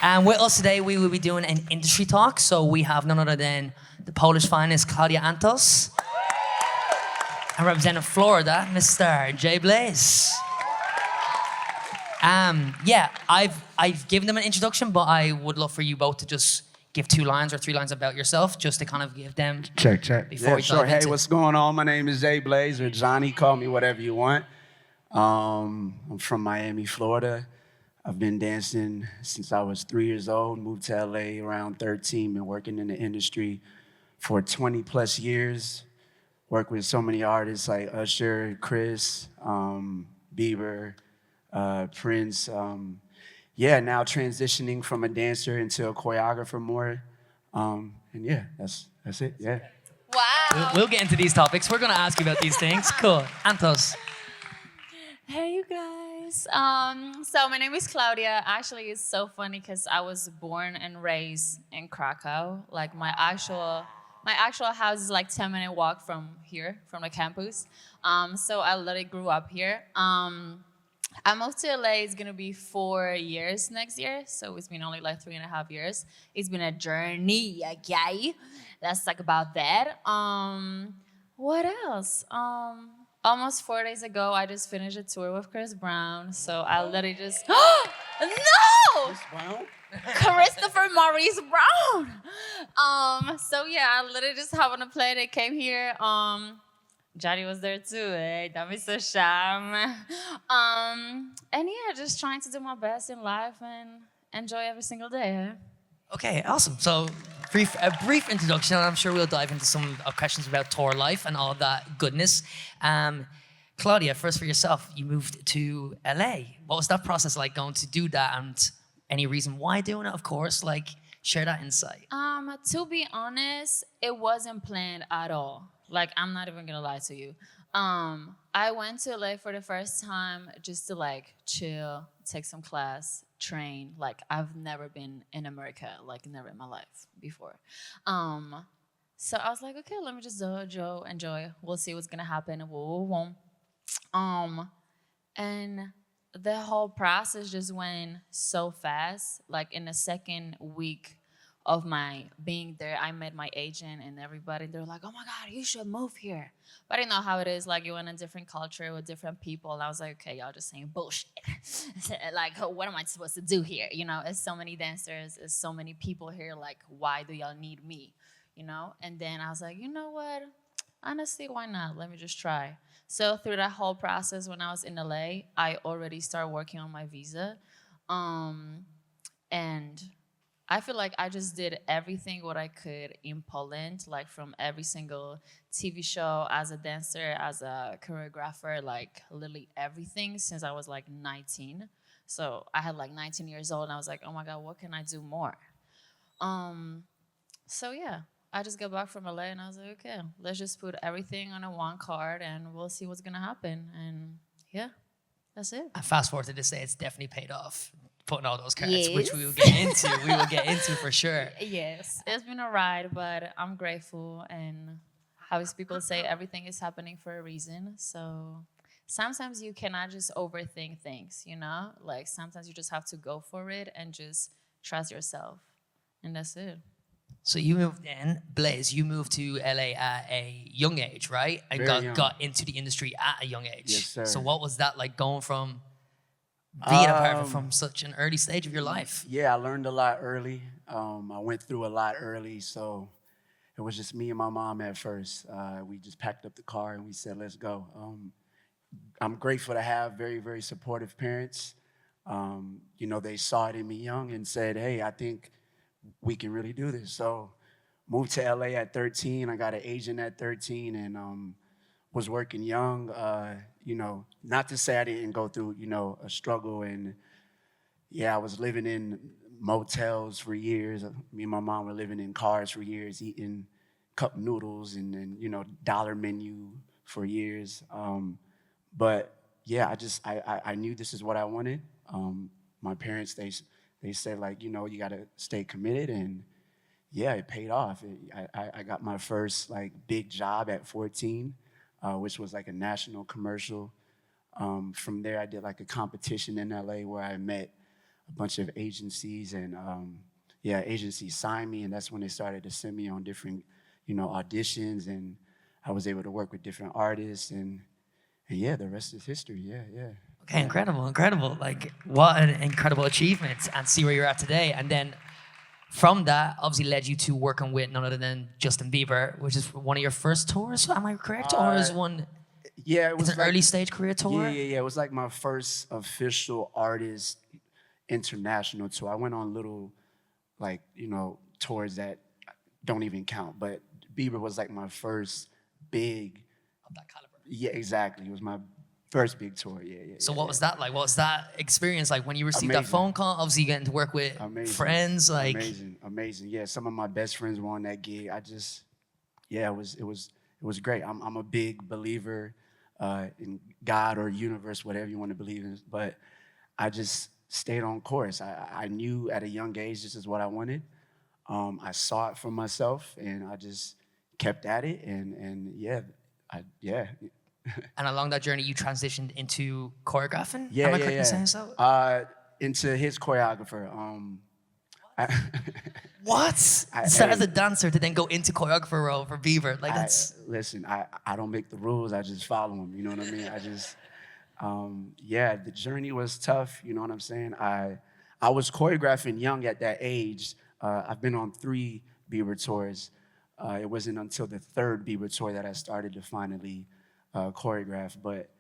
And with us today, we will be doing an industry talk. So we have none other than the Polish finest, Klaudia Antos. And representing Florida, Mr. JBlaze. Yeah, I've given them an introduction, but I would love for you both to just give 2 lines or 3 lines about yourself, just to kind of give them. Check. Before we sure. dive Hey, into what's going on? My name is JBlaze or Johnny. Call me whatever you want. I'm from Miami, Florida. I've been dancing since I was 3 years old. Moved to LA around 13. Been working in the industry for 20 plus years. Worked with so many artists like Usher, Chris, Bieber, Prince. Yeah, now transitioning from a dancer into a choreographer more. And yeah, that's it. Yeah. Wow. We'll get into these topics. We're going to ask you about these things. Cool. Antos. Hey, you guys. So my name is Klaudia. Actually, it's so funny because I was born and raised in Cracow. Like my actual house is like 10-minute walk from here, from the campus. So I literally grew up here. I moved to LA. It's gonna be 4 years next year, so it's been only like 3.5 years. It's been a journey, okay? Let's talk about that. What else? Almost 4 days ago, I just finished a tour with Chris Brown, so I literally just no, Chris Brown? Christopher Maurice Brown. So yeah, I literally just happened to play. They came here. Johnny was there too, eh? That was so sham. And yeah, just trying to do my best in life and enjoy every single day. Eh? Okay, awesome. So a brief introduction, and I'm sure we'll dive into some questions about tour life and all that goodness. Klaudia, first for yourself, you moved to LA. What was that process like going to do that, and any reason why doing it, of course? Like, share that insight. To be honest, it wasn't planned at all. Like, I'm not even gonna lie to you. I went to LA for the first time just to like chill, take some class, train. Like, I've never been in America, like never in my life before. So I was like, okay, let me just enjoy. We'll see what's gonna happen. Whoa. And the whole process just went so fast. Like in the second week of my being there, I met my agent and everybody. They're like, oh my God, you should move here. But I know how it is. Like, you're in a different culture with different people. And I was like, okay, y'all just saying bullshit. Like, what am I supposed to do here? You know, it's so many dancers, it's so many people here. Like, why do y'all need me? You know? And then I was like, you know what? Honestly, why not? Let me just try. So through that whole process, when I was in LA, I already started working on my visa. And I feel like I just did everything what I could in Poland, like from every single TV show, as a dancer, as a choreographer, like literally everything since I was like 19. So I had like 19 years old and I was like, oh my God, what can I do more? So yeah, I just got back from LA and I was like, okay, let's just put everything on a one card and we'll see what's gonna happen. And yeah, that's it. And fast forward to this day, it's definitely paid off. Putting all those cards, Yes. which we will get into. We will get into for sure. Yes, it's been a ride, but I'm grateful. And how is people say everything is happening for a reason. So sometimes you cannot just overthink things, you know? Like sometimes you just have to go for it and just trust yourself. And that's it. So you moved in, Blaze, you moved to LA at a young age, right? And Very young. got into the industry at a young age. Yes, sir. So what was that like, going from being a part of it from such an early stage of your life? Yeah, I learned a lot early. I went through a lot early, so it was just me and my mom at first. We just packed up the car and we said, let's go. I'm grateful to have very, very supportive parents. You know, they saw it in me young and said, hey, I think we can really do this. So moved to LA at 13. I got an agent at 13 and was working young. You know, not to say I didn't go through, you know, a struggle. And yeah, I was living in motels for years. Me and my mom were living in cars for years, eating cup noodles and you know, dollar menu for years. But yeah, I knew this is what I wanted. My parents, they said, like, you know, you gotta stay committed, and yeah, it paid off. I got my first like big job at 14, which was like a national commercial. From there, I did like a competition in LA where I met a bunch of agencies, and yeah, agencies signed me, and that's when they started to send me on different, auditions, and I was able to work with different artists, and yeah, the rest is history. Yeah, yeah. Okay, incredible, incredible. Like, what an incredible achievement, and see where you're at today. And then from that, obviously led you to working with none other than Justin Bieber, which is one of your first tours. Am I correct? Or is one? Yeah, it was It's an early stage career tour. Yeah. It was like my first official artist international tour. I went on little, like, tours that don't even count. But Bieber was like my first big. Of that caliber. Yeah, exactly. It was my first big tour. Yeah. So what was that like? What was that experience like when you received that Amazing. phone call? Obviously, getting to work with friends. Like, amazing. Yeah, some of my best friends were on that gig. It was great. I'm a big believer in God or universe, whatever you want to believe in. But I just stayed on course. I knew at a young age this is what I wanted. I saw it for myself, and I just kept at it. And yeah. and along that journey, you transitioned into choreographing. Yeah, Am I correct in saying so? Into his choreographer. What? Started as a dancer to then go into choreographer role for Bieber. Like, that's. Listen, I don't make the rules. I just follow them. You know what I mean? I just, the journey was tough. You know what I'm saying? I was choreographing young at that age. I've been on 3 Bieber tours. It wasn't until the 3rd Bieber tour that I started to finally choreograph. But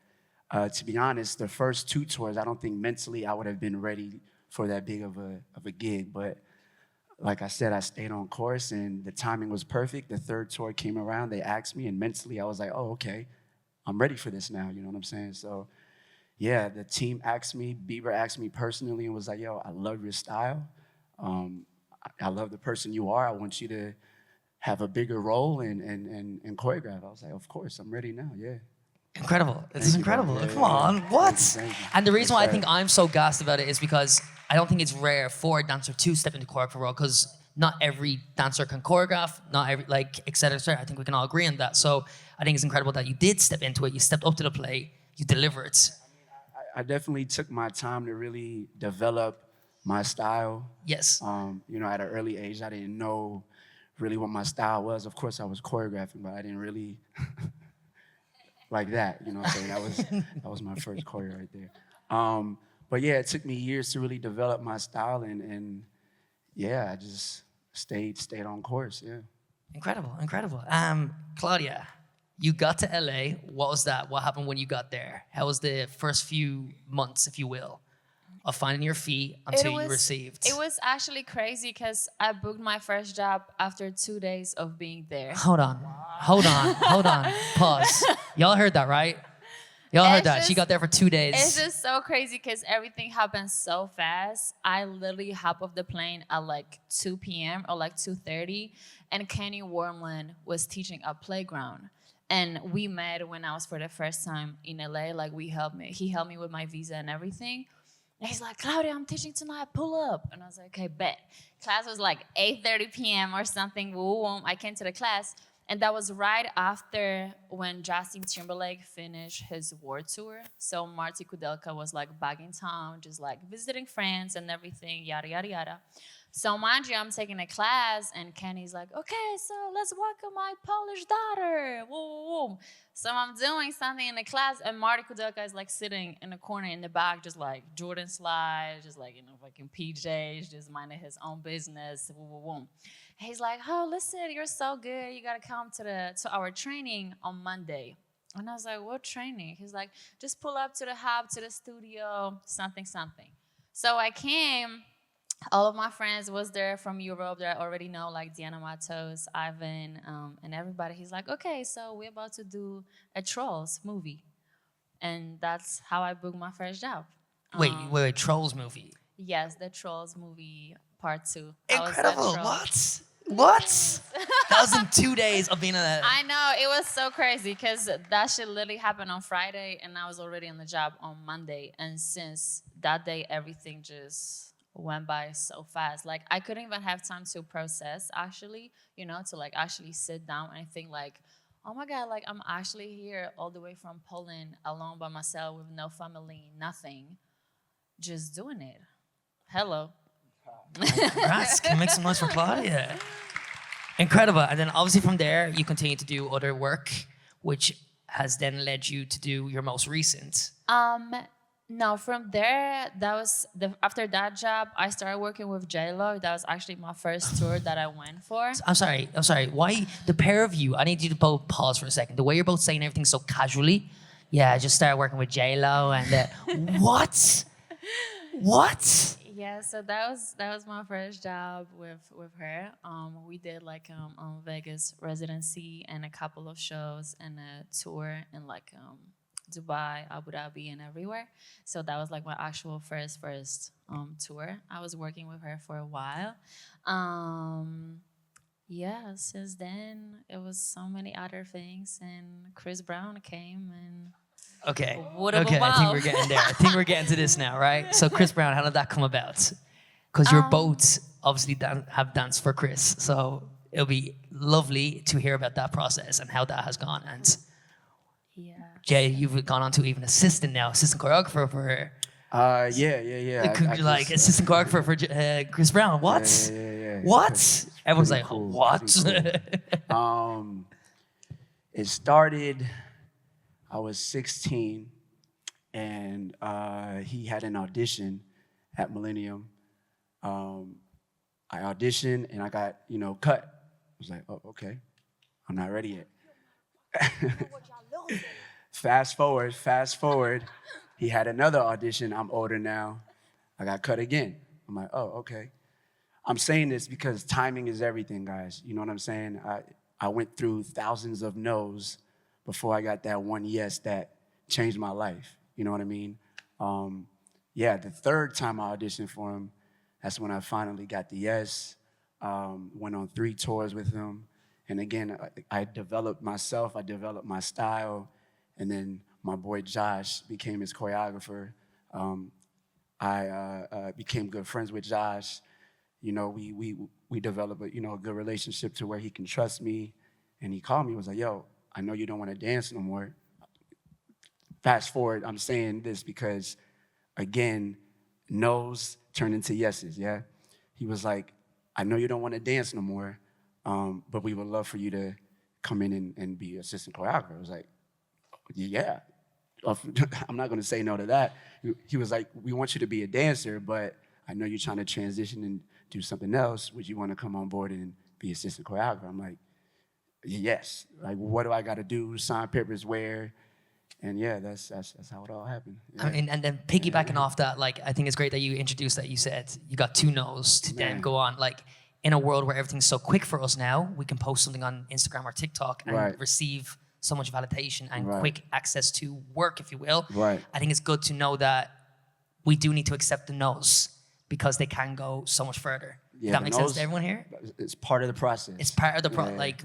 to be honest, the first 2 tours, I don't think mentally I would have been ready for that big of a gig. But like I said, I stayed on course, and the timing was perfect. The 3rd tour came around, they asked me, and mentally I was like, oh, okay, I'm ready for this now, you know what I'm saying? So yeah, the team asked me, Bieber asked me personally and was like, yo, I love your style. I love the person you are. I want you to have a bigger role and choreograph. I was like, of course, I'm ready now, yeah. Incredible. This is incredible. Yeah, Come on. What? Thank you. And the reason why I Yes, think I'm so gassed about it is because I don't think it's rare for a dancer to step into choreographer role, because not every dancer can choreograph, not every, like, et cetera, et cetera. I think we can all agree on that. So I think it's incredible that you did step into it. You stepped up to the plate. You delivered. I definitely took my time to really develop my style. Yes. At an early age, I didn't know really what my style was. Of course, I was choreographing, but I didn't really like that. You know what I'm saying? That was my first choreo right there. But yeah, it took me years to really develop my style, and yeah, I just stayed on course. Yeah. Incredible. Klaudia, you got to LA. What was that? What happened when you got there? How was the first few months, if you will, of finding your feet until you received? It was actually crazy because I booked my first job after 2 days of being there. Hold on. Pause. Y'all heard that, right? Y'all heard that. She got there for 2 days. It's just so crazy because everything happens so fast. I literally hop off the plane at like 2 p.m. or like 2:30, and Kenny Wormland was teaching a playground. And we met when I was for the first time in LA. Like, he helped me with my visa and everything. And he's like, Klaudia, I'm teaching tonight, pull up. And I was like, okay, bet. Class was like 8:30 p.m. or something. I came to the class. And that was right after when Justin Timberlake finished his world tour. So Marty Kudelka was like back in town, just like visiting friends and everything, yada, yada, yada. So mind you, I'm taking a class, and Kenny's like, okay, so let's welcome my Polish daughter. Whoa, whoa, whoa. So I'm doing something in the class, and Marty Kudelka is like sitting in the corner in the back, just like Jordan slides, just like, fucking PJs, just minding his own business. Whoa, whoa, whoa. He's like, oh, listen, you're so good. You got to come to our training on Monday. And I was like, what training? He's like, just pull up to the hub, to the studio, something. So I came. All of my friends was there from Europe that I already know, like Diana Matos, Ivan, and everybody. He's like, okay, so we're about to do a Trolls movie. And that's how I booked my first job. Wait, Trolls movie? Yes, the Trolls movie part 2. Incredible. What? That was in 2 days of being I know, it was so crazy because that shit literally happened on Friday, and I was already on the job on Monday. And since that day, everything just went by so fast. Like, I couldn't even have time to process, actually, to like actually sit down and think like, oh my God, like I'm actually here all the way from Poland alone by myself with no family, nothing, just doing it. Hello. Congrats. Can we make some noise for Claudia? Incredible. And then obviously from there, you continue to do other work, which has then led you to do your most recent. No, from there, after that job, I started working with JLo. That was actually my first tour that I went for. I'm sorry. Why the pair of you? I need you to both pause for a second. The way you're both saying everything so casually. Yeah, I just started working with J-Lo and what? What? Yeah, so that was my first job with her. We did like Vegas residency and a couple of shows and a tour in like Dubai, Abu Dhabi, and everywhere. So that was like my actual first tour. I was working with her for a while. Yeah, since then it was so many other things, and Chris Brown came and. Okay. What of a Okay, I wow. think we're getting there. I think we're getting to this now, right? So Chris Brown, how did that come about? Because you're both obviously have danced for Chris. So it'll be lovely to hear about that process and how that has gone. And Yeah. Jay, you've gone on to even assistant choreographer for her. Yeah. Like assistant choreographer for Chris Brown. What? Yeah. What? Everyone's like, cool, what? Cool. It started, I was 16, and he had an audition at Millennium. I auditioned, and I got, cut. I was like, oh, okay. I'm not ready yet. Fast forward. He had another audition. I'm older now. I got cut again. I'm like, oh, okay. I'm saying this because timing is everything, guys. You know what I'm saying? I went through thousands of no's before I got that one yes that changed my life. You know what I mean? The third time I auditioned for him, that's when I finally got the yes. Went on 3 tours with him. And again, I developed myself, I developed my style, and then my boy Josh became his choreographer. I became good friends with Josh. We developed a good relationship to where he can trust me. And he called me, was like, yo, I know you don't want to dance no more. Fast forward, I'm saying this because, again, no's turned into yeses, yeah? He was like, I know you don't want to dance no more, but we would love for you to come in and be assistant choreographer. I was like, yeah. I'm not going to say no to that. He was like, we want you to be a dancer, but I know you're trying to transition and do something else. Would you want to come on board and be assistant choreographer? I'm like, yes. Like, what do I got to do? Sign papers where? And yeah, that's how it all happened. Yeah. I mean, and then piggybacking off that, like, I think it's great that you introduced that. You said you got 2 no's to then go on. Like, in a world where everything's so quick for us now, we can post something on Instagram or TikTok and receive so much validation and quick access to work, if you will. Right. I think it's good to know that we do need to accept the no's because they can go so much further. Yeah, that makes sense to everyone here? It's part of the process. It's part of the like,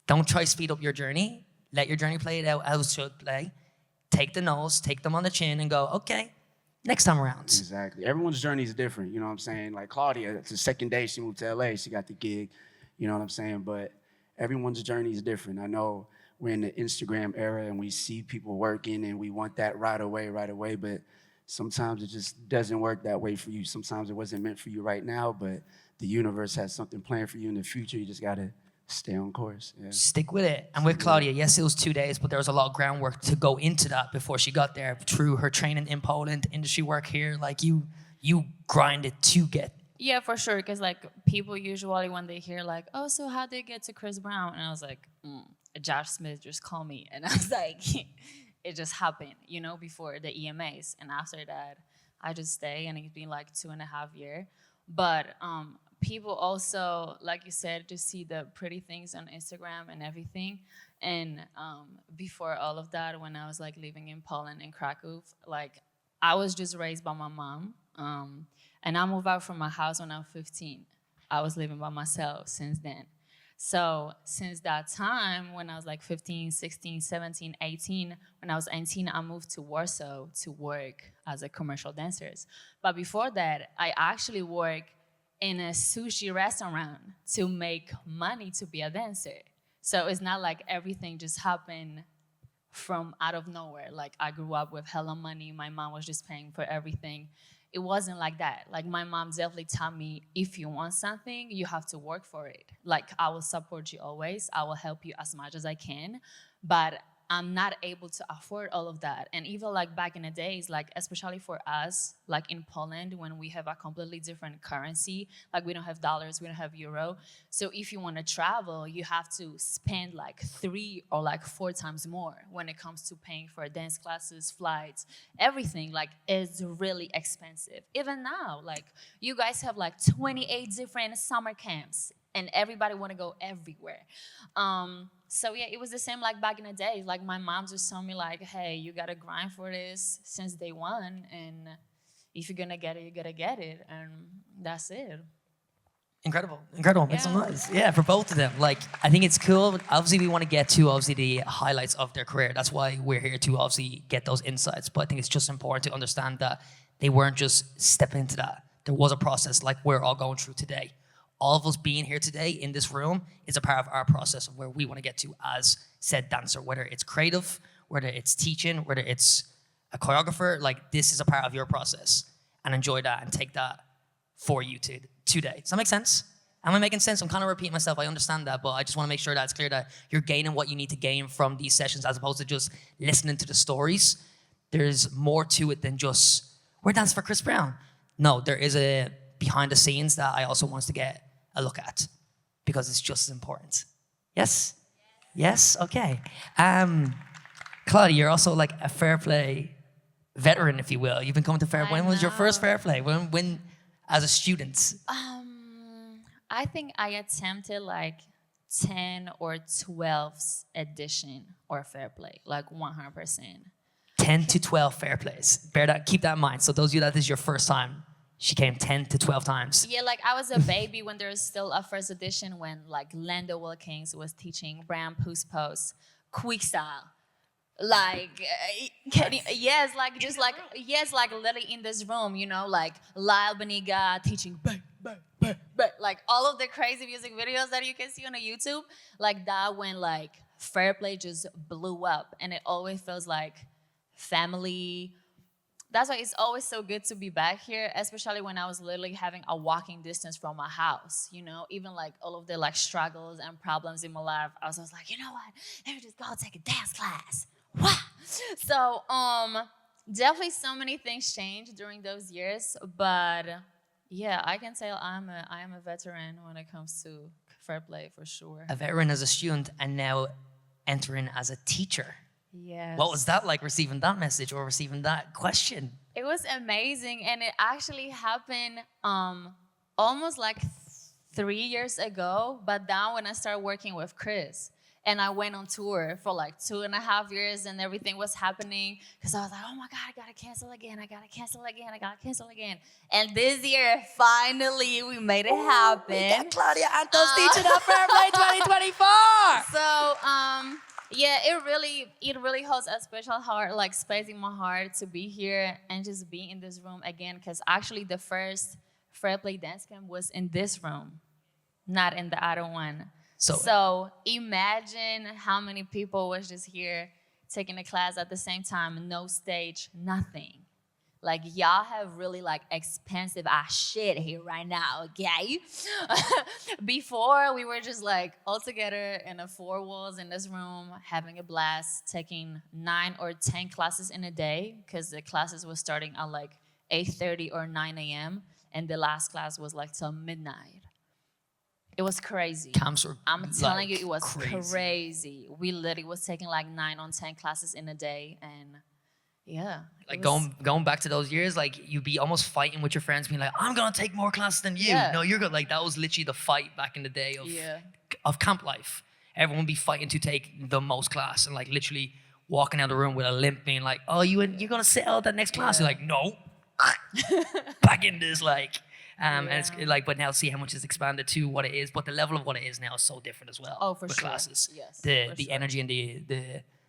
don't try to speed up your journey. Let your journey play it out as it should play. Take the no's, take them on the chin, and go, okay, next time around. Exactly. Everyone's journey is different. You know what I'm saying? Like Claudia, it's the second day she moved to LA. She got the gig. You know what I'm saying? But everyone's journey is different. I know we're in the Instagram era and we see people working and we want that right away. But sometimes it just doesn't work that way for you. Sometimes it wasn't meant for you right now, but the universe has something planned for you in the future. You just got to stay on course. Yeah. Stick with it. And with Claudia, yes, it was 2 days, but there was a lot of groundwork to go into that before she got there through her training in Poland, industry work here. Like you grinded to get. Yeah, for sure. Because like people usually when they hear like, oh, so how'd they get to Chris Brown? And I was like, Josh Smith just called me. And I was like, it just happened, before the EMAs. And after that, I just stay and it's been like 2.5 years. But people also, like you said, just see the pretty things on Instagram and everything. And before all of that, when I was like living in Poland in Cracow, like I was just raised by my mom. And I moved out from my house when I was 15. I was living by myself since then. So since that time, when I was like 15, 16, 17, 18, when I was 18, I moved to Warsaw to work as a commercial dancer. But before that, I actually worked in a sushi restaurant to make money to be a dancer. So it's not like everything just happened from out of nowhere. Like I grew up with hella money. My mom was just paying for everything. it wasn't like that. Like my mom definitely taught me, if you want something, you have to work for it. Like I will support you always. I will help you as much as I can, but I'm not able to afford all of that. And even like back in the days, like especially for us, like in Poland, when we have a completely different currency, like we don't have dollars, we don't have euro. So if you want to travel, you have to spend like 3 or like 4 times more when it comes to paying for dance classes, flights, everything. Like it's really expensive. Even now, like you guys have like 28 different summer camps and everybody want to go everywhere. So yeah, it was the same like back in the day. Like my mom just told me like, hey, you gotta grind for this since day one, and if you're gonna get it, you gotta get it, and that's it. Incredible, incredible. Make some Yeah. noise. Yeah, for both of them. Like, I think it's cool. Obviously, we want to get to obviously the highlights of their career. That's why we're here to obviously get those insights. But I think it's just important to understand that they weren't just stepping into that. There was a process like we're all going through today. All of us being here today in this room is a part of our process of where we want to get to as said dancer, whether it's creative, whether it's teaching, whether it's a choreographer. Like, this is a part of your process, and enjoy that and take that for you today. Does that make sense? Am I making sense? I'm kind of repeating myself. I understand that, but I just want to make sure that it's clear that you're gaining what you need to gain from these sessions as opposed to just listening to the stories. There's more to it than just, we're dancing for Chris Brown. No, there is a behind the scenes that I also want to get a look at because it's just as important. Yes? Yes? Okay. Claudia, you're also like a Fair Play veteran, if you will. You've been coming to Fair Play. When was your first Fair Play? When as a student? I think I attempted like 10 or 12th edition or Fair Play, like 100%. 10 to 12 Fair Plays. Bear that, keep that in mind. So those of you that this is your first time, she came 10 to 12 times. Yeah, like I was a baby when there was still a first edition when like Lando Wilkins was teaching Bram Pus quick style. Like, yes, like just like, yes, like literally in this room, you know, like Lyle Beniga teaching bang, bang, bang, bang. Like all of the crazy music videos that you can see on the YouTube, like that when like Fair Play just blew up, and it always feels like family. That's why it's always so good to be back here, especially when I was literally having a walking distance from my house, you know, even like all of the like struggles and problems in my life. I was like, you know what, let me just go take a dance class. Wow. So definitely so many things changed during those years, but yeah, I can say I am a veteran when it comes to Fair Play for sure. A veteran as a student and now entering as a teacher. Yes. What was that like, receiving that message or receiving that question? It was amazing, and it actually happened almost like 3 years ago, but now when I started working with Chris, and I went on tour for like 2.5 years, and everything was happening, because I was like, oh my God, I gotta cancel again, I gotta cancel again, I gotta cancel again. And this year, finally, we made it happen. We got Klaudia Antos teaching at Fair Play 2024! So, yeah, it really holds a special heart, like space in my heart to be here and just be in this room again. Because actually, the first Fair Play dance camp was in this room, not in the other one. So imagine how many people was just here taking a class at the same time, no stage, nothing. Like, y'all have really, like, expensive ass shit here right now, okay? Before, we were just, like, all together in the 4 walls in this room, having a blast, taking 9 or 10 classes in a day, because the classes were starting at, like, 8:30 or 9 a.m., and the last class was, like, till midnight. It was crazy. Camps were I'm telling you, it was crazy. crazy. We literally was taking, like, 9 or 10 classes in a day, and... yeah. Like going back to those years, like you'd be almost fighting with your friends, being like, I'm gonna take more classes than you. Yeah. No, you're good. Like that was literally the fight back in the day of camp life. Everyone would be fighting to take the most class and like literally walking out of the room with a limp, being like, oh, you're gonna sit out that next class. You're like, no. Back in this like and it's like, but now see how much it's expanded to what it is, but the level of what it is now is so different as well. Oh, for with sure. Classes. Yes. The energy and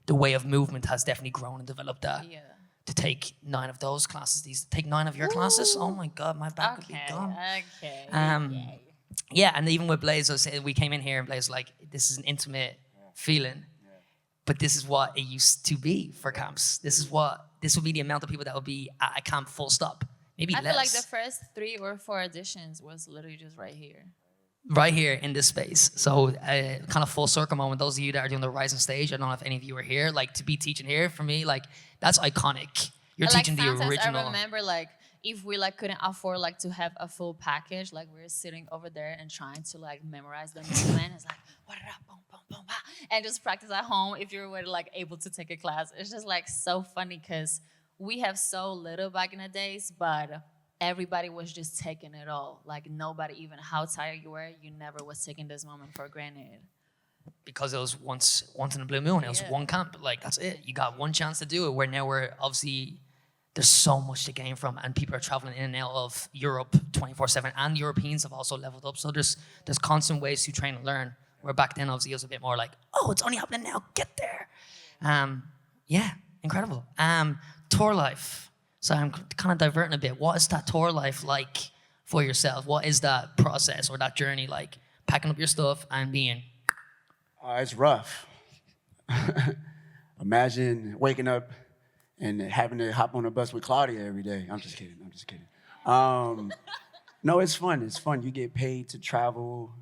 the way of movement has definitely grown and developed that. Yeah. To take 9 of those classes, take 9 of your classes. Oh my God, my back would be gone. Okay. Yeah, and even with Blaze, I said we came in here and Blaze was like, this is an intimate feeling, but this is what it used to be for camps. This would be the amount of people that would be at a camp full stop. maybe I less. feel like the first 3 or 4 auditions was literally just right here. Right here in this space. So kind of full circle moment. Those of you that are doing the rising stage, I don't know if any of you were here. Like to be teaching here for me, like that's iconic. You're But, like, teaching the sometimes original. I remember like if we like couldn't afford like to have a full package, like we were sitting over there and trying to like memorize the movement. It's like what boom boom boom bah, and just practice at home if you were like able to take a class. It's just like so funny because we have so little back in the days, but everybody was just taking it all. Like nobody, even how tired you were, you never was taking this moment for granted. Because it was once in a blue moon. It was Yeah. one camp. Like that's it. You got one chance to do it. Where now we're obviously there's so much to gain from, and people are traveling in and out of Europe 24/7, and Europeans have also leveled up. So there's constant ways to train and learn. Where back then obviously it was a bit more like, oh, it's only happening now. Get there. Yeah, incredible. Tour life. So I'm kind of diverting a bit. What is that tour life like for yourself? What is that process or that journey like? Packing up your stuff and being. It's rough. Imagine waking up and having to hop on a bus with Klaudia every day. I'm just kidding. No, it's fun. It's fun. You get paid to travel.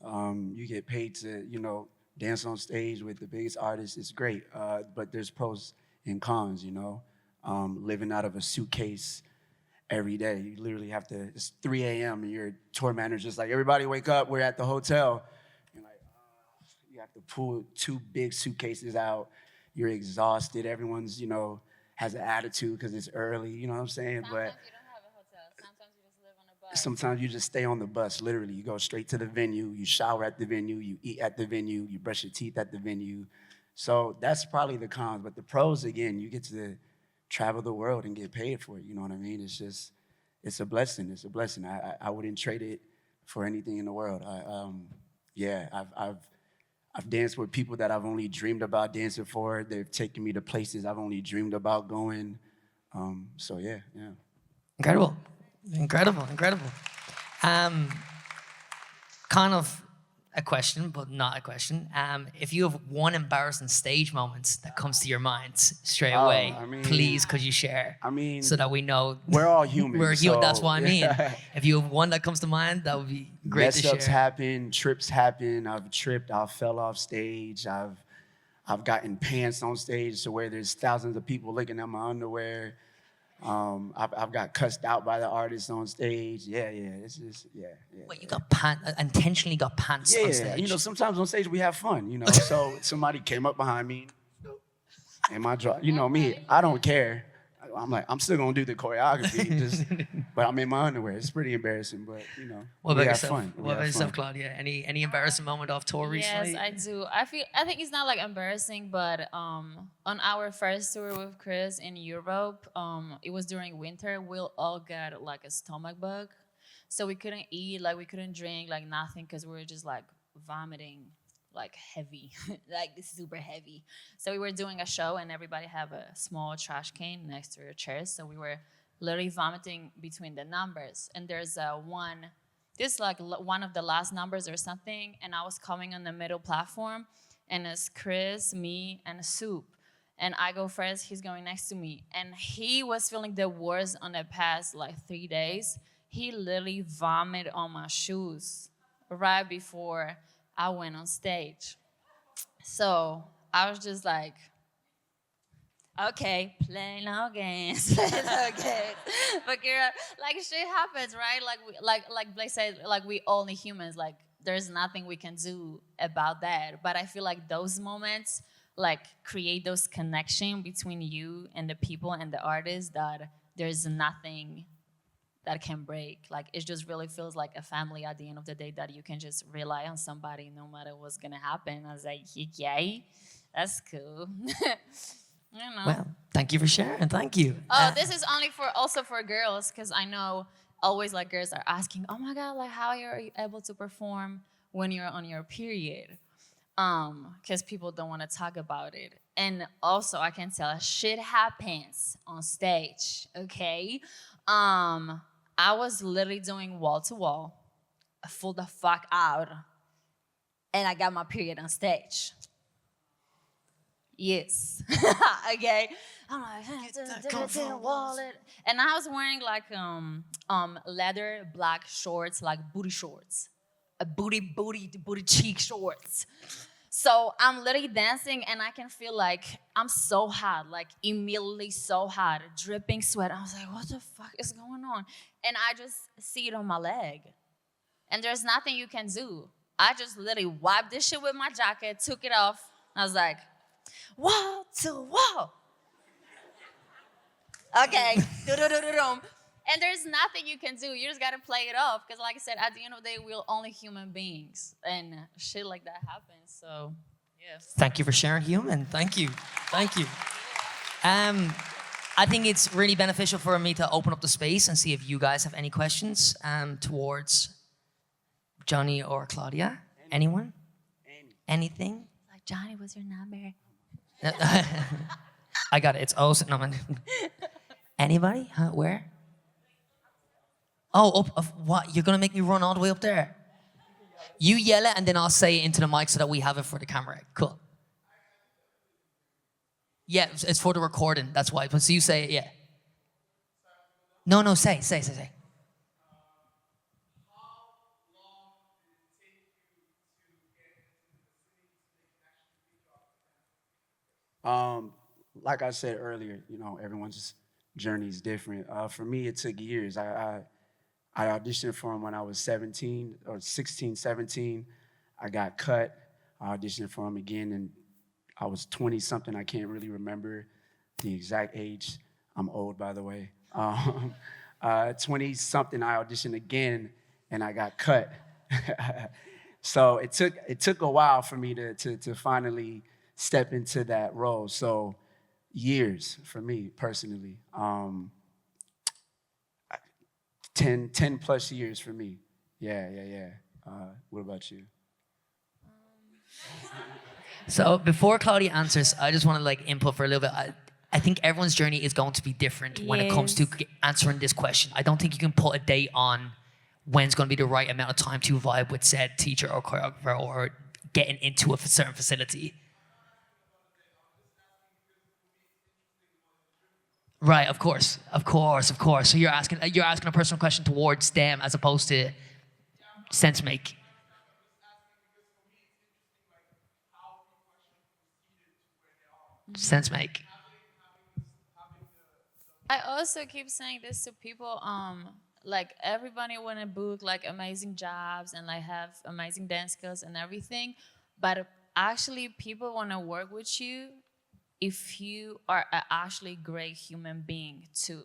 You get paid to, dance on stage with the biggest artists. It's great. But there's pros and cons, living out of a suitcase every day. You literally have to, it's 3 a.m. and your tour manager's like, everybody wake up, we're at the hotel. You're like, you have to pull 2 big suitcases out. You're exhausted. Everyone's, has an attitude because it's early, you know what I'm saying? Sometimes But you don't have a hotel. Sometimes you just live on a bus. sometimes you just stay on the bus, literally. You go straight to the venue, you shower at the venue, you eat at the venue, you brush your teeth at the venue. So that's probably the cons. But the pros, again, you get to travel the world and get paid for it. You know what I mean? It's a blessing. It's a blessing. I wouldn't trade it for anything in the world. I've danced with people that I've only dreamed about dancing for. They've taken me to places I've only dreamed about going. So yeah. Incredible. Kind of a question, but not a question. If you have one embarrassing stage moment that comes to your mind straight away, please could you share? So that we know we're all human. We're human. So, That's what I mean. If you have one that comes to mind, that would be great to share. Mess-ups happen, trips happen. I've tripped. I fell off stage. I've gotten pants on stage to where there's thousands of people looking at my underwear. I've got cussed out by the artists on stage. Yeah. It's just, yeah. Wait, you got intentionally got pants on stage? Yeah. Sometimes on stage we have fun, So somebody came up behind me and my jaw, me, I don't care. I'm like, I'm still gonna do the choreography, but I'm in my underwear. It's pretty embarrassing, but What about we have yourself? fun. What about yourself, Klaudia? Any embarrassing moment off tour recently? Yes, I do. I think it's not like embarrassing, but on our first tour with Chris in Europe, it was during winter. We all got like a stomach bug, so we couldn't eat, like we couldn't drink, like nothing, because we were just like vomiting, like heavy, like super heavy. So we were doing a show and everybody have a small trash can next to your chairs. So we were literally vomiting between the numbers. And there's one of the last numbers or something. And I was coming on the middle platform and it's Chris, me, and Soup. And I go first, he's going next to me. And he was feeling the worst on the past like 3 days. He literally vomited on my shoes right before I went on stage. So I was just like, okay, play no games, play no games. But like shit happens, right? Like Blaze said, like we only humans, like there's nothing we can do about that. But I feel like those moments like create those connection between you and the people and the artists that there's nothing that can break. Like it just really feels like a family at the end of the day that you can just rely on somebody no matter what's gonna happen. I was like, yay, that's cool. Well, thank you for sharing. Thank you. Oh, this is only also for girls, because I know always like girls are asking, oh my God, like how are you able to perform when you're on your period? Because people don't want to talk about it. And also I can tell shit happens on stage, okay? I was literally doing wall to wall, full the fuck out, and I got my period on stage. Yes. Okay. I'm like, wallet. And I was wearing like leather black shorts, like booty shorts. Booty cheek shorts. So I'm literally dancing and I can feel like I'm so hot, like immediately so hot, dripping sweat. I was like, what the fuck is going on? And I just see it on my leg. And there's nothing you can do. I just literally wiped this shit with my jacket, took it off. I was like, wall to wall. Okay. Do-do-do-do-dum. And there's nothing you can do. You just gotta play it off. Because like I said, at the end of the day, we're only human beings. And shit like that happens. So yeah. Thank you for sharing, human. Thank you. Thank you. I think it's really beneficial for me to open up the space and see if you guys have any questions towards Johnny or Klaudia. Anyone? Anything? Like, Johnny, what's your number? I got it. It's also no man. Anybody? Huh? Where? Oh, up. What? You're gonna make me run all the way up there? You yell it, and then I'll say it into the mic so that we have it for the camera. Cool. Yeah, it's for the recording. That's why. So you say it. Yeah. No. Say. Like I said earlier, you know, everyone's journey is different. For me, it took years. I auditioned for him when I was 17 or 16, 17. I got cut. I auditioned for him again, and I was 20 something. I can't really remember the exact age. I'm old, by the way. 20 something. I auditioned again, and I got cut. So it took a while for me to finally step into that role. So years for me personally. 10 plus years for me. Yeah. What about you? So before Claudia answers, I just want to input for a little bit. I think everyone's journey is going to be different when it comes to answering this question. I don't think you can put a date on when's going to be the right amount of time to vibe with said teacher or choreographer or getting into a certain facility. Right, of course. So you're asking a personal question towards them as opposed to sense make. Sense make. I also keep saying this to people, like everybody wanna book like amazing jobs and like have amazing dance skills and everything, but actually people wanna work with you if you are an actually great human being too.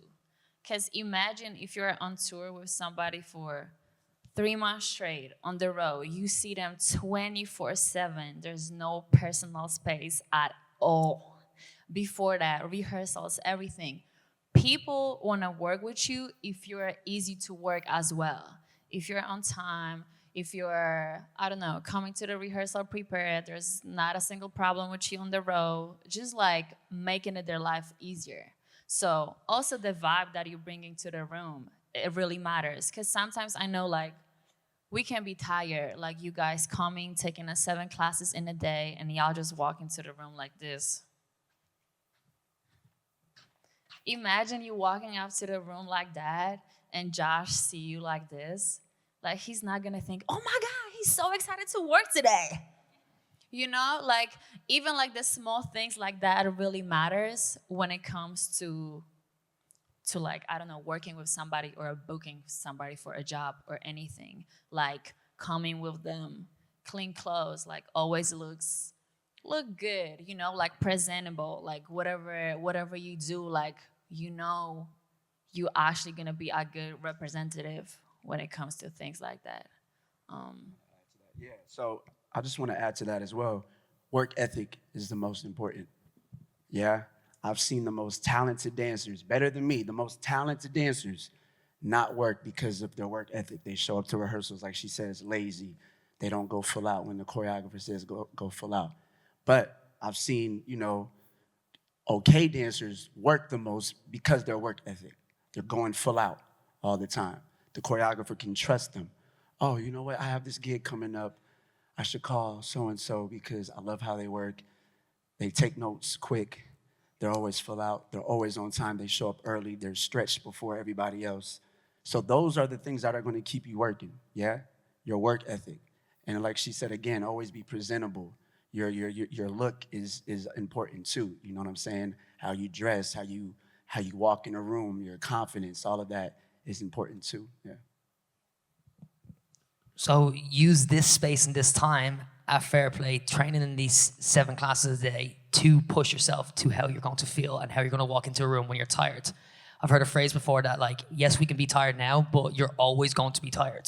Because imagine if you're on tour with somebody for 3 months straight on the road, you see them 24/7. There's no personal space at all. Before that, rehearsals, everything. People want to work with you if you're easy to work as well. If you're on time, if you're, I don't know, coming to the rehearsal prepared, there's not a single problem with you on the road, just like making it their life easier. So also the vibe that you're bringing to the room, it really matters. Because sometimes I know like we can be tired, like you guys coming, taking 7 classes in a day, and y'all just walk into the room like this. Imagine you walking up to the room like that, and Josh see you like this. Like, he's not gonna think, oh my God, he's so excited to work today. You know, like, even like the small things like that really matters when it comes to like, I don't know, working with somebody or booking somebody for a job or anything. Like, coming with them, clean clothes, like, always look good, you know, like presentable, like whatever you do, like, you know, you actually gonna be a good representative when it comes to things like that. Yeah, so I just want to add to that as well. Work ethic is the most important. Yeah, I've seen the most talented dancers, better than me, the most talented dancers not work because of their work ethic. They show up to rehearsals, like she says, lazy. They don't go full out when the choreographer says go full out. But I've seen, you know, okay dancers work the most because their work ethic. They're going full out all the time. The choreographer can trust them. Oh, you know what? I have this gig coming up. I should call so-and-so because I love how they work. They take notes quick. They're always full out. They're always on time. They show up early. They're stretched before everybody else. So those are the things that are going to keep you working, yeah? Your work ethic. And like she said again, always be presentable. Your look is important too. You know what I'm saying? How you dress, how you walk in a room, your confidence, all of that is important too. Yeah. So use this space and this time at Fair Play, training in these 7 classes a day to push yourself to how you're going to feel and how you're going to walk into a room when you're tired. I've heard a phrase before that, like, yes, we can be tired now, but you're always going to be tired.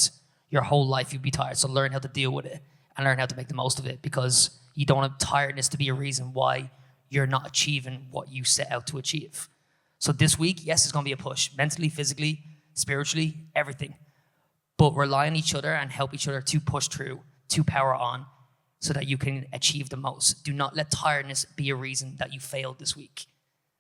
Your whole life you'll be tired. So learn how to deal with it and learn how to make the most of it, because you don't want tiredness to be a reason why you're not achieving what you set out to achieve. So this week, yes, it's going to be a push, mentally, physically, spiritually, everything. But rely on each other and help each other to push through, to power on, so that you can achieve the most. Do not let tiredness be a reason that you failed this week.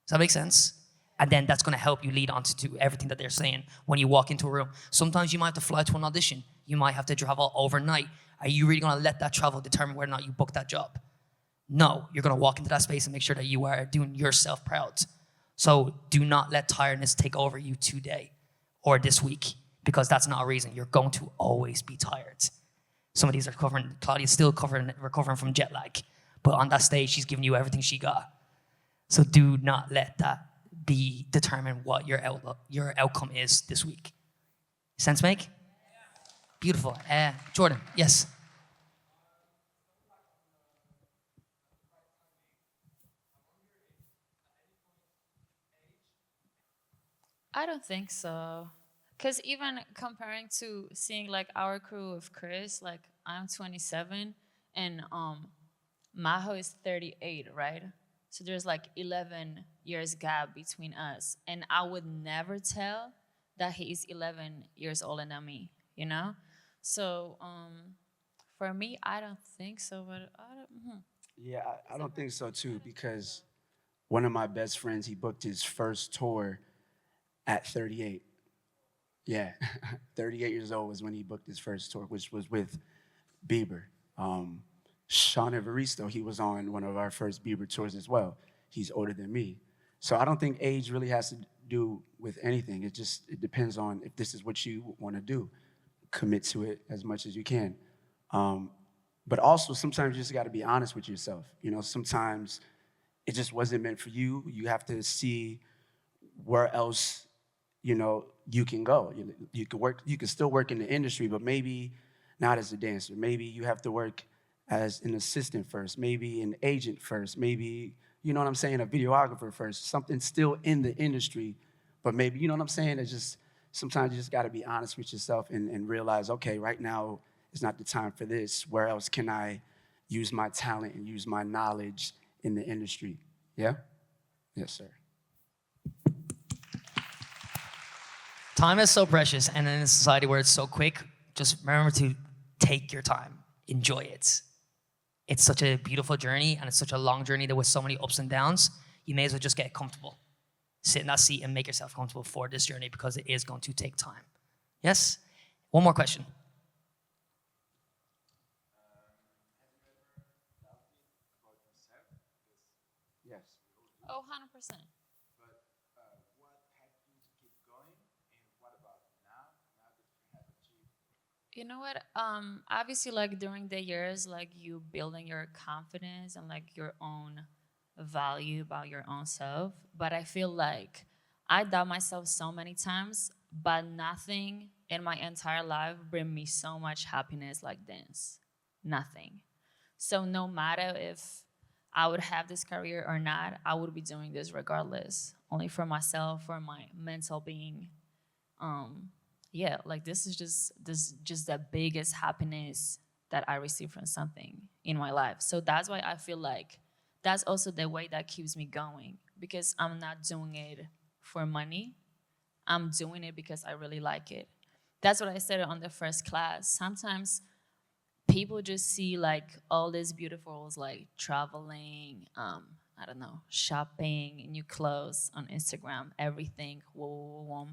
Does that make sense? And then that's going to help you lead on to everything that they're saying when you walk into a room. Sometimes you might have to fly to an audition. You might have to travel overnight. Are you really going to let that travel determine whether or not you book that job? No, you're going to walk into that space and make sure that you are doing yourself proud. So do not let tiredness take over you today or this week, because that's not a reason. You're going to always be tired. Some of these are Claudia's still recovering from jet lag, but on that stage, she's giving you everything she got. So do not let that determine what your outcome is this week. Sense make? Beautiful. Jordan, yes. I don't think so. Because even comparing to seeing like our crew of Chris, like I'm 27 and Maho is 38, right? So there's like 11 years gap between us. And I would never tell that he is 11 years older than me, you know? So for me, I don't think so, but I don't. Yeah, I don't think so too, because one of my best friends, he booked his first tour at 38. Yeah, 38 years old was when he booked his first tour, which was with Bieber. Sean Evaristo, he was on one of our first Bieber tours as well. He's older than me. So I don't think age really has to do with anything. It depends on if this is what you want to do. Commit to it as much as you can. But also sometimes you just got to be honest with yourself. You know, sometimes it just wasn't meant for you. You have to see where else, you know, you can go. You can work. You can still work in the industry, but maybe not as a dancer. Maybe you have to work as an assistant first. Maybe an agent first. Maybe, you know what I'm saying, a videographer first. Something still in the industry, but maybe, you know what I'm saying. It's just sometimes you just got to be honest with yourself and realize, okay, right now is not the time for this. Where else can I use my talent and use my knowledge in the industry? Yeah? Yes, sir. Time is so precious, and in a society where it's so quick, just remember to take your time, enjoy it. It's such a beautiful journey, and it's such a long journey that with so many ups and downs, you may as well just get comfortable. Sit in that seat and make yourself comfortable for this journey, because it is going to take time. Yes? One more question. Yes. Oh, 100%. You know what? Obviously, like during the years, like you building your confidence and like your own value about your own self. But I feel like I doubt myself so many times, but nothing in my entire life bring me so much happiness like dance. Nothing. So no matter if I would have this career or not, I would be doing this regardless. Only for myself, for my mental being. Yeah, like this is just the biggest happiness that I receive from something in my life. So that's why I feel like that's also the way that keeps me going, because I'm not doing it for money. I'm doing it because I really like it. That's what I said on the first class. Sometimes people just see like all these beautifuls like traveling, I don't know, shopping, new clothes on Instagram, everything. Whoa, whoa, whoa.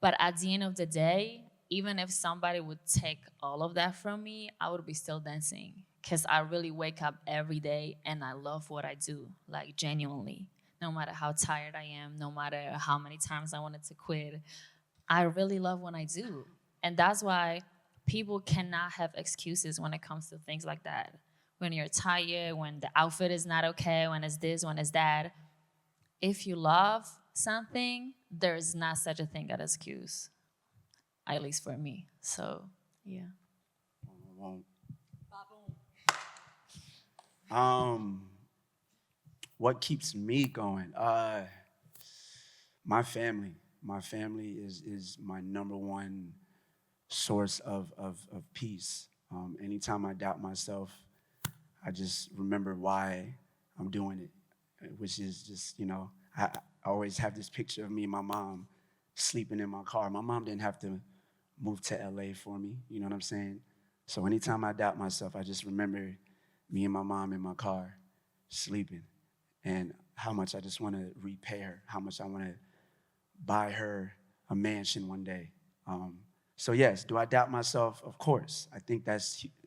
But at the end of the day, even if somebody would take all of that from me, I would be still dancing, because I really wake up every day and I love what I do, like genuinely. No matter how tired I am, no matter how many times I wanted to quit, I really love what I do. And that's why people cannot have excuses when it comes to things like that. When you're tired, when the outfit is not okay, when it's this, when it's that. If you love something, there's not such a thing as excuse, at least for me. So, yeah. What keeps me going? My family. My family is my number one source of peace. Anytime I doubt myself, I just remember why I'm doing it, which is just, I always have this picture of me and my mom sleeping in my car. My mom didn't have to move to LA for me, you know what I'm saying? So anytime I doubt myself, I just remember me and my mom in my car sleeping and how much I just want to repay her, how much I want to buy her a mansion one day. So yes, do I doubt myself? Of course. I think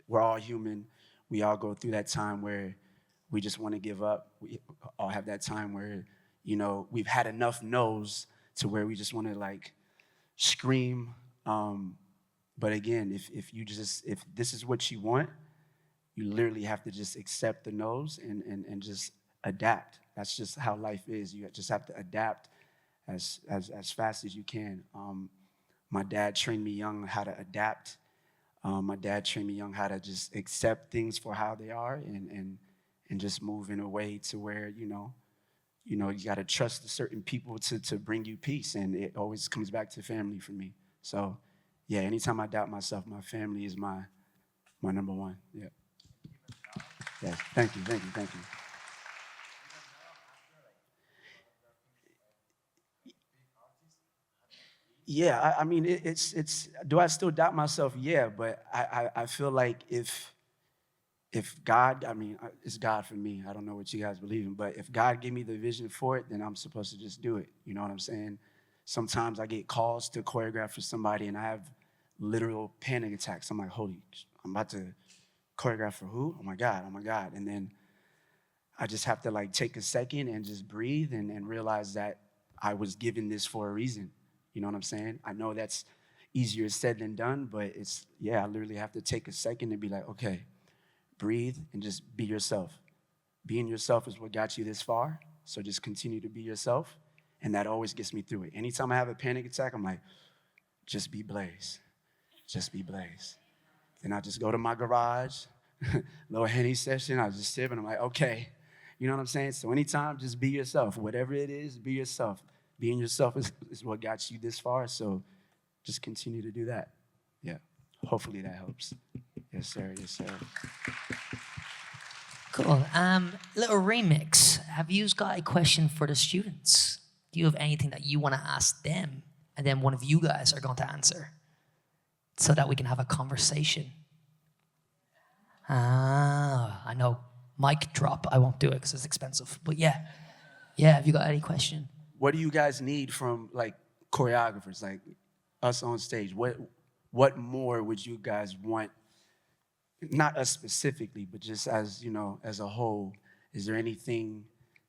we're all human. We all go through that time where we just want to give up. We all have that time where, we've had enough no's to where we just want to like scream. But again, if this is what you want, you literally have to just accept the no's and just adapt. That's just how life is. You just have to adapt as fast as you can. My dad trained me young how to adapt. My dad trained me young how to just accept things for how they are and just move in a way to where, you got to trust certain people to bring you peace. And it always comes back to family for me. So, yeah, anytime I doubt myself, my family is my number one. Yeah. Yes. Thank you. Yeah, I mean, it's. Do I still doubt myself? Yeah, but I feel like if God, it's God for me. I don't know what you guys believe in, but if God gave me the vision for it, then I'm supposed to just do it. You know what I'm saying? Sometimes I get calls to choreograph for somebody, and I have literal panic attacks. I'm like, I'm about to choreograph for who? Oh my God. And then I just have to like take a second and just breathe and realize that I was given this for a reason. You know what I'm saying? I know that's easier said than done, but I literally have to take a second and be like, okay, breathe and just be yourself. Being yourself is what got you this far. So just continue to be yourself. And that always gets me through it. Anytime I have a panic attack, I'm like, just be Blaze. Just be Blaze. Then I just go to my garage, little Henny session. I just sip and I'm like, okay. You know what I'm saying? So anytime, just be yourself. Whatever it is, be yourself. Being yourself is what got you this far. So just continue to do that. Yeah. Hopefully that helps. Yes, sir. Yes, sir. Cool. Little remix. Have you got a question for the students? Do you have anything that you want to ask them? And then one of you guys are going to answer so that we can have a conversation. I know. Mic drop. I won't do it because it's expensive. But yeah. Have you got any question? What do you guys need from like choreographers, like us on stage? What more would you guys want? Not us specifically, but just as as a whole. Is there anything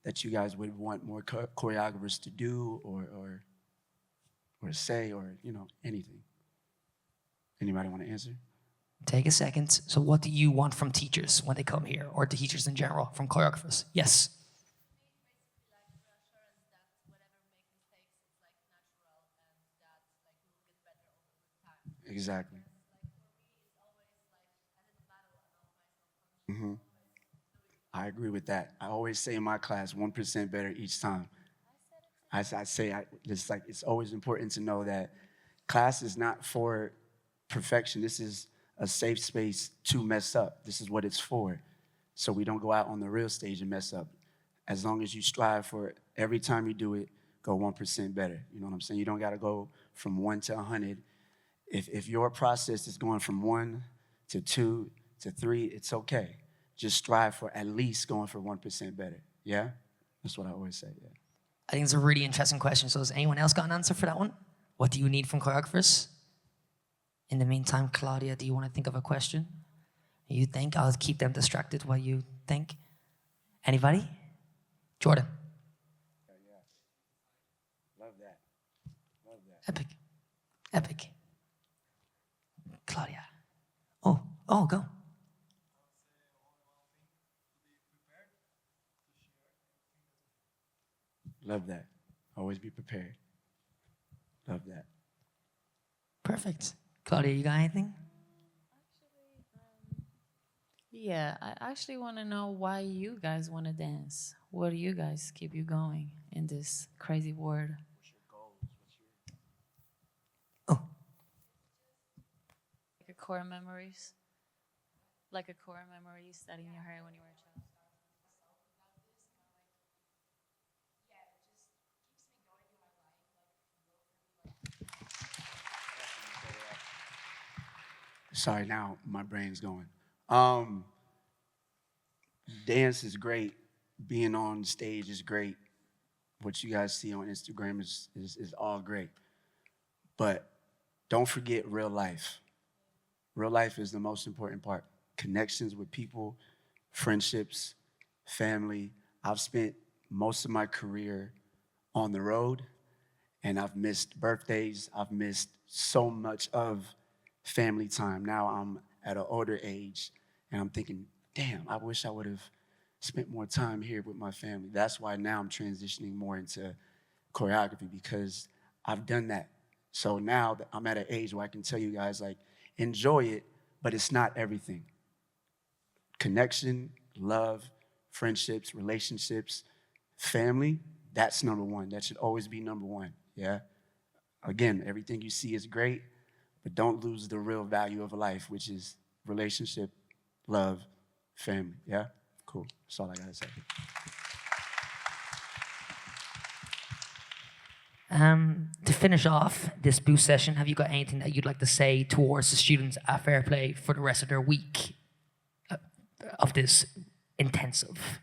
that you guys would want more choreographers to do or say or anything? Anybody want to answer? Take a second. So what do you want from teachers when they come here, or teachers in general, from choreographers? Yes. Exactly. Hmm. I agree with that. I always say in my class, 1% better each time. It's always important to know that class is not for perfection. This is a safe space to mess up. This is what it's for. So we don't go out on the real stage and mess up. As long as you strive for it, every time you do it, go 1% better. You know what I'm saying? You don't got to go from 1 to 100. If your process is going from 1 to 2 to 3, it's okay. Just strive for at least going for 1% better. Yeah? That's what I always say, yeah. I think it's a really interesting question. So has anyone else got an answer for that one? What do you need from choreographers? In the meantime, Claudia, do you want to think of a question? You think? I'll keep them distracted while you think. Anybody? Jordan. Love that. Love that. Epic. Epic. Klaudia. Oh, go. Love that. Always be prepared. Love that. Perfect. Klaudia, you got anything? Yeah, I actually want to know why you guys want to dance. What do you guys keep you going in this crazy world? Oh, Like a core memories? Like a core memory you study in your head when you were a child? Sorry, now my brain's going. Dance is great. Being on stage is great. What you guys see on Instagram is all great. But don't forget real life. Real life is the most important part. Connections with people, friendships, family. I've spent most of my career on the road, and I've missed birthdays. I've missed so much of family time. Now I'm at an older age, and I'm thinking, damn, I wish I would have spent more time here with my family. That's why now I'm transitioning more into choreography, because I've done that. So now that I'm at an age where I can tell you guys, like, enjoy it, but it's not everything. Connection, love, friendships, relationships, family, that's number one. That should always be number one, yeah? Again, everything you see is great, but don't lose the real value of life, which is relationship, love, family, yeah? Cool, that's all I gotta say. To finish off this boost session, have you got anything that you'd like to say towards the students at Fair Play for the rest of their week of this intensive?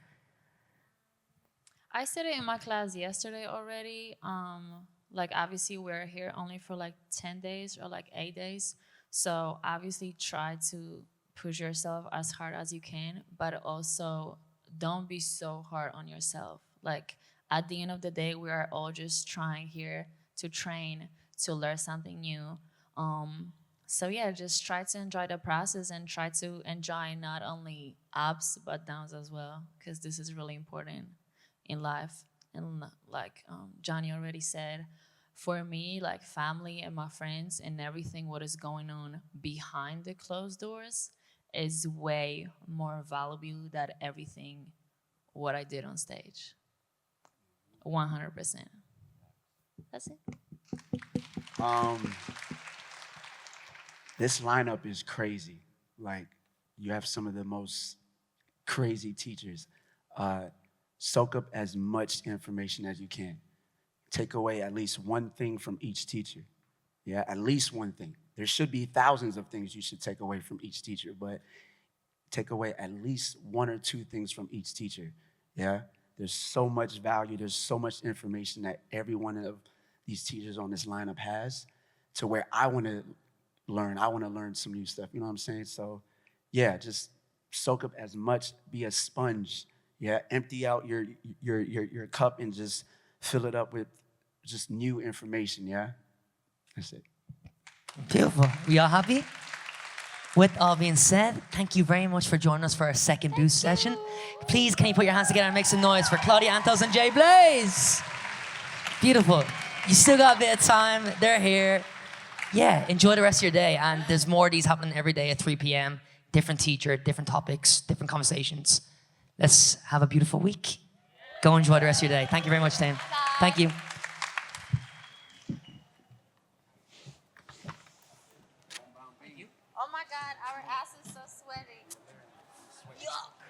I said it in my class yesterday already. Like obviously we're here only for like 10 days or like 8 days. So obviously try to push yourself as hard as you can, but also don't be so hard on yourself. Like at the end of the day, we are all just trying here to train, to learn something new. So yeah, just try to enjoy the process and try to enjoy not only ups but downs as well, because this is really important in life. And like Johnny already said, for me, like family and my friends and everything what is going on behind the closed doors is way more valuable than everything what I did on stage. 100%. That's it. This lineup is crazy. Like, you have some of the most crazy teachers. Soak up as much information as you can. Take away at least one thing from each teacher. Yeah, at least one thing. There should be thousands of things you should take away from each teacher, but take away at least one or two things from each teacher. Yeah, there's so much value, there's so much information that every one of these teachers on this lineup has, to where I want to learn some new stuff. You know what I'm saying? So, yeah, just soak up as much. Be a sponge. Yeah, empty out your cup and just fill it up with just new information. Yeah, that's it. Beautiful. We all happy? With all being said, thank you very much for joining us for our second boost session. Please, can you put your hands together and make some noise for Klaudia Antos and JBlaze? Beautiful. You still got a bit of time. They're here. Yeah, enjoy the rest of your day. And there's more of these happening every day at 3 p.m. Different teacher, different topics, different conversations. Let's have a beautiful week. Go enjoy the rest of your day. Thank you very much, Tim. Thank you. Oh my God, our ass is so sweaty. Yuck.